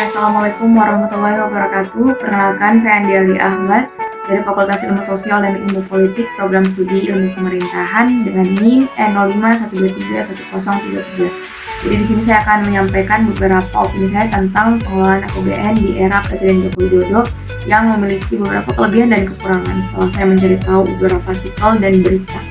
Assalamualaikum warahmatullahi wabarakatuh. Perkenalkan, saya Andi Ali Ahmad dari Fakultas Ilmu Sosial dan Ilmu Politik, Program Studi Ilmu Pemerintahan dengan NIM N05131033. Jadi di sini saya akan menyampaikan beberapa opini saya tentang pengelolaan APBN di era Presiden Joko Widodo yang memiliki beberapa kelebihan dan kekurangan setelah saya mencari tahu beberapa artikel dan berita.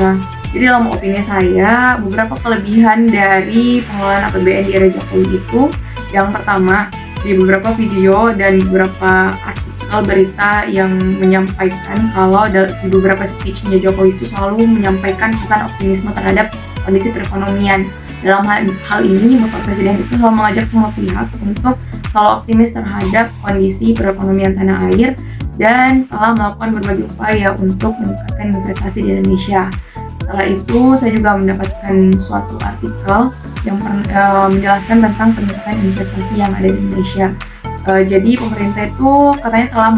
Nah, jadi dalam opini saya, beberapa kelebihan dari pengelolaan APBN di era Jokowi itu, yang pertama, di beberapa video dan beberapa artikel berita yang menyampaikan kalau di beberapa speech-nya Jokowi itu selalu menyampaikan pesan optimisme terhadap kondisi perekonomian. Dalam hal ini, Bapak Presiden itu selalu mengajak semua pihak untuk selalu optimis terhadap kondisi perekonomian tanah air dan telah melakukan berbagai upaya untuk meningkatkan investasi di Indonesia. Setelah itu, saya juga mendapatkan suatu artikel yang menjelaskan tentang peningkatan investasi yang ada di Indonesia. Jadi pemerintah itu katanya telah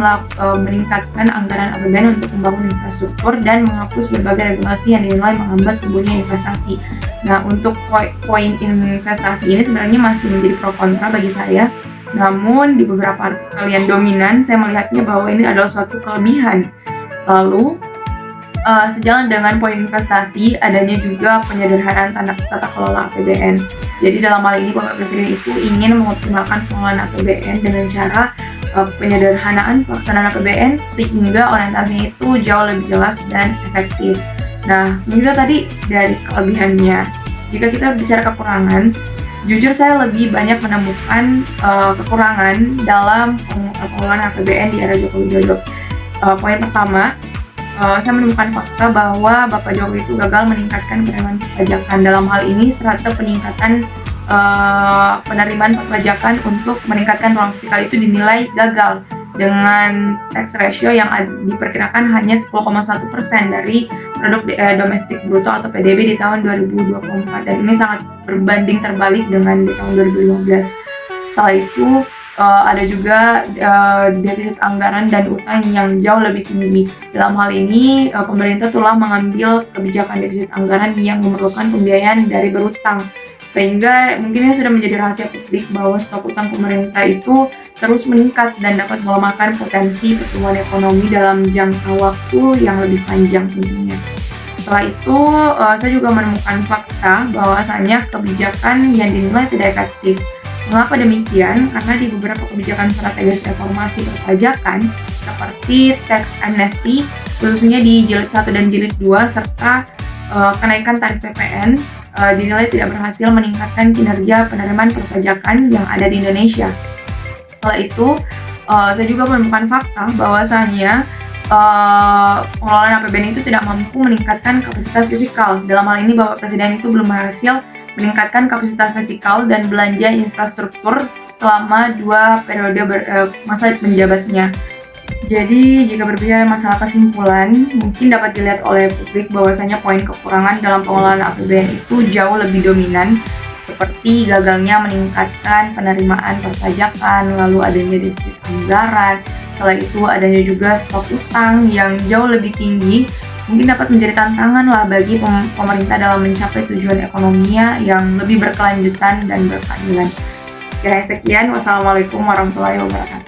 meningkatkan anggaran APBN untuk membangun infrastruktur dan menghapus berbagai regulasi yang dinilai menghambat tumbuhnya investasi. Nah, untuk poin investasi ini sebenarnya masih menjadi pro kontra bagi saya. Namun di beberapa artikel yang dominan, saya melihatnya bahwa ini adalah suatu kelebihan. Lalu sejalan dengan poin investasi, adanya juga penyederhanaan tata kelola APBN. Jadi dalam hal ini Bapak Presiden itu ingin mengoptimalkan pengelolaan APBN dengan cara penyederhanaan pelaksanaan APBN sehingga orientasinya itu jauh lebih jelas dan efektif. Nah, begitu tadi dari kelebihannya. Jika kita bicara kekurangan, jujur saya lebih banyak menemukan kekurangan dalam pengelolaan APBN di era Joko Widodo. Poin pertama, saya menemukan fakta bahwa Bapak Jokowi itu gagal meningkatkan penerimaan perpajakan. Dalam hal ini, strategi peningkatan penerimaan perpajakan untuk meningkatkan ruang fiskal itu dinilai gagal dengan tax ratio yang diperkirakan hanya 10,1% dari produk domestik bruto atau PDB di tahun 2024, dan ini sangat berbanding terbalik dengan di tahun 2015. Setelah itu, ada juga defisit anggaran dan utang yang jauh lebih tinggi. Dalam hal ini, pemerintah telah mengambil kebijakan defisit anggaran yang memerlukan pembiayaan dari berutang, sehingga mungkin ini sudah menjadi rahasia publik bahwa stok utang pemerintah itu terus meningkat dan dapat melemahkan potensi pertumbuhan ekonomi dalam jangka waktu yang lebih panjang tentunya. Setelah itu, saya juga menemukan fakta bahwasannya kebijakan yang dinilai tidak efektif. Mengapa demikian? Karena di beberapa kebijakan strategis reformasi perpajakan seperti tax amnesty, khususnya di jilid 1 dan jilid 2, serta kenaikan tarif PPN, dinilai tidak berhasil meningkatkan kinerja penerimaan perpajakan yang ada di Indonesia. Setelah itu, saya juga menemukan fakta bahwasannya pengelolaan APBN itu tidak mampu meningkatkan kapasitas fiskal. Dalam hal ini, Bapak Presiden itu belum berhasil meningkatkan kapasitas fiskal dan belanja infrastruktur selama 2 periode masa menjabatnya. Jadi, jika berbicara masalah kesimpulan, mungkin dapat dilihat oleh publik bahwasanya poin kekurangan dalam pengelolaan APBN itu jauh lebih dominan, seperti gagalnya meningkatkan penerimaan perpajakan, lalu adanya defisit anggaran, setelah itu adanya juga stok utang yang jauh lebih tinggi. Mungkin dapat menjadi tantangan lah bagi pemerintah dalam mencapai tujuan ekonominya yang lebih berkelanjutan dan berkeadilan. Sekian, wassalamualaikum warahmatullahi wabarakatuh.